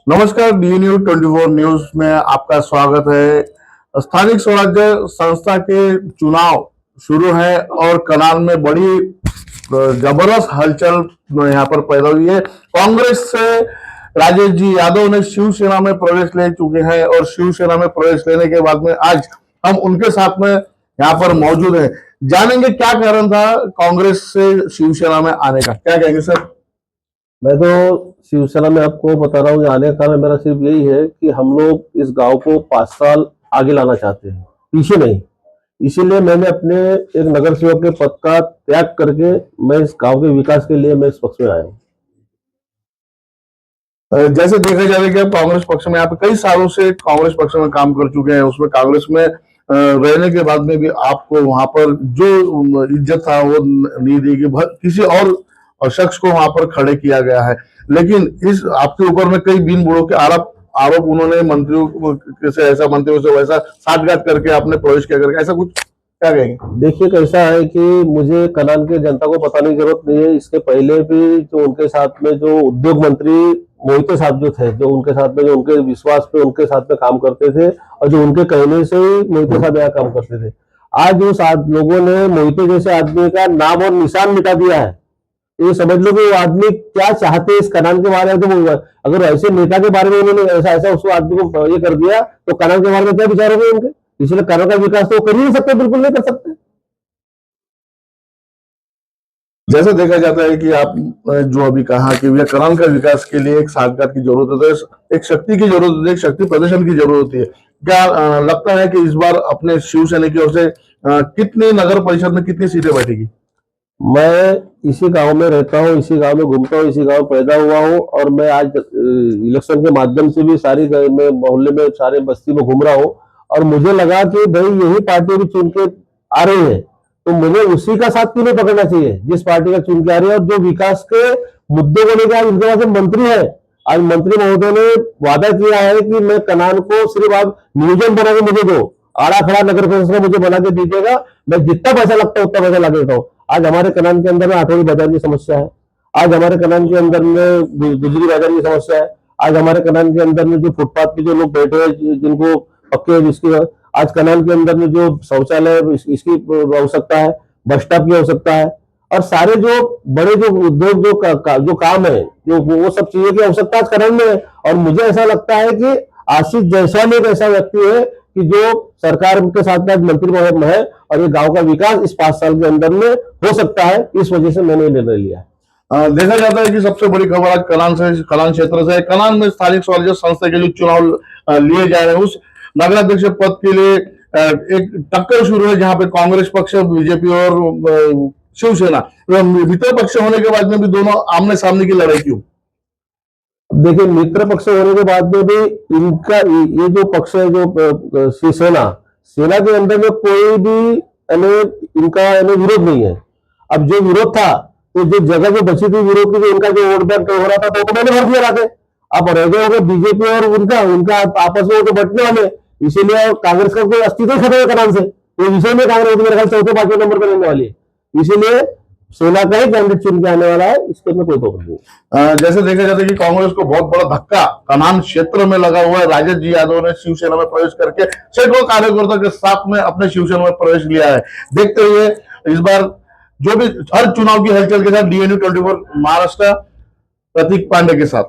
नमस्कार, D news 24 news में आपका स्वागत है। स्थानिक स्वराज्य संस्था के चुनाव शुरू है और कनाल में बड़ी जबरदस्त हलचल यहाँ पर पैदा हुई है। कांग्रेस से राजेश जी यादव ने शिवसेना में प्रवेश ले चुके हैं और शिवसेना में प्रवेश लेने के बाद में आज हम उनके साथ में यहाँ पर मौजूद हैं। जानेंगे क्या कारण था कांग्रेस से शिवसेना में आने का। क्या कहेंगे सर? मैं तो शिवसेना में आपको बता रहा हूँ कि आने का कारण मेरा सिर्फ यही है कि हम लोग इस गांव को 5 साल आगे लाना चाहते हैं, पीछे नहीं। इसीलिए मैंने अपने एक नगर सेवक के पद का त्याग करके मैं इस गांव के विकास के लिए मैं इस पक्ष में आया हूँ। जैसे देखा जाए कि कांग्रेस पक्ष में आप कई सालों से कांग्रेस पक्ष में काम कर चुके हैं, उसमें कांग्रेस में रहने के बाद में भी आपको वहां पर जो इज्जत था वो नहीं दी गई, किसी और शख्स को वहां पर खड़े किया गया है। लेकिन इस आपके ऊपर में कई बीन बुड़ों के आरोप उन्होंने मंत्रियों से ऐसा, मंत्रियों से वैसा साठगांठ करके आपने प्रवेश किया करके, ऐसा कुछ क्या कहेंगे? देखिए कैसा है कि मुझे कनाल की जनता को बताने की जरूरत नहीं है। इसके पहले भी जो उनके साथ में जो उद्योग मंत्री मोहिते साहब जो थे, जो उनके साथ में जो उनके विश्वास पे उनके साथ में काम करते थे और जो उनके कहने से ही मोहिते साहब यहाँ काम करते थे, आज उस लोगों ने मोहिते जैसे आदमी का नाम और निशान मिटा दिया है। ये समझ लो कि वो आदमी क्या चाहते हैं इस कनाल के बारे में। तो अगर ऐसे नेता के बारे में उन्होंने ऐसा ऐसा उस आदमी को ये कर दिया तो कनाल के बारे में क्या विचार होंगे उनके? इसलिए कनाल का विकास तो कर ही नहीं सकते, बिल्कुल नहीं कर सकते। जैसे देखा जाता है कि आप जो अभी कहा कि भैया कनाल का विकास के लिए एक साठगांठ की जरूरत होती है, एक शक्ति की जरूरत होती है, एक शक्ति प्रदर्शन की जरूरत होती है। क्या लगता है कि इस बार अपने शिवसेना की ओर से कितनी नगर परिषद में कितनी सीटें बैठेगी? मैं इसी गांव में रहता हूँ, इसी गांव में घूमता हूँ, इसी गांव में पैदा हुआ हूँ और मैं आज इलेक्शन के माध्यम से भी सारी मैं मोहल्ले में सारे बस्ती में घूम रहा हूँ और मुझे लगा कि भाई यही पार्टी भी चुन के आ रही है तो मुझे उसी का साथ क्यों नहीं पकड़ना चाहिए जिस पार्टी का चुन के आ रही है। और जो विकास के मुद्दों को लेकर आज उनके पास मंत्री है, आज मंत्री महोदय ने वादा किया है कि मैं कनाल को सिर्फ आप म्यूजियम बना के मुझे दो, आड़ा खड़ा नगर परिषद मुझे बना के दीजिएगा, मैं जितना पैसा लगता है उतना पैसा लगा देता हूँ। आज हमारे कनाल के अंदर में आठौड़ी बाजार की समस्या है, आज हमारे कनाल के अंदर में गुजरी बाजार की समस्या है, आज हमारे कनाल के अंदर में जो फुटपाथ पे जो लोग बैठे हैं जिनको पक्के जिसकी, आज कनाल के अंदर में जो शौचालय इसकी आवश्यकता है, बस स्टॉप की आवश्यकता है और सारे जो बड़े जो उद्योग जो काम है जो वो सब चीजों की आवश्यकता आज कनाल में है। और मुझे ऐसा लगता है कि आशीष जायसवाल एक ऐसा व्यक्ति है कि जो सरकार के साथ आज मंत्री में है और ये गांव का विकास इस 5 साल के अंदर में हो सकता है, इस वजह से मैंने निर्णय लिया है। देखा जाता है कि सबसे बड़ी खबर आज कनाल क्षेत्र से है। कनाल में स्थानिक स्वराज्य संस्था के लिए चुनाव लिए जा रहे हैं। उस नगराध्यक्ष पद के लिए एक टक्कर शुरू है जहां पे कांग्रेस पक्ष, बीजेपी और शिवसेना, मित्र पक्ष होने के बाद में भी दोनों आमने सामने की लड़ाई क्यों? देखिए मित्र पक्ष होने के बाद में भी इनका ये जो पक्ष है जो शिवसेना सेना के अंदर में कोई भी इनका विरोध नहीं है। अब जो विरोध था तो जो जगह जो बची थी विरोध की, जो इनका जो वोट बैंक हो रहा था तो मैंने भर दिया रहा। अब रह गए होंगे बीजेपी और उनका आपस में तो बटने वाले, इसीलिए कांग्रेस का कोई अस्तित्व खत्म है कनाल से। तो विषय में कांग्रेस मेरे ख्याल चौथे 5वें नंबर पर रहने वाली है, इसीलिए सेना का ही कैंडिडेट चुन के आने वाला है, इसके में कोई प्रॉब्लम नहीं। जैसे देखा जाता है कि कांग्रेस को बहुत बड़ा धक्का कनाल क्षेत्र में लगा हुआ है। राजेश जी यादव ने शिवसेना में प्रवेश करके सैकड़ों कार्यकर्ताओं के साथ में अपने शिवसेना में प्रवेश लिया है। देखते हुए इस बार जो भी हर चुनाव की हलचल के साथ DNU 24 महाराष्ट्र प्रतीक पांडे के साथ।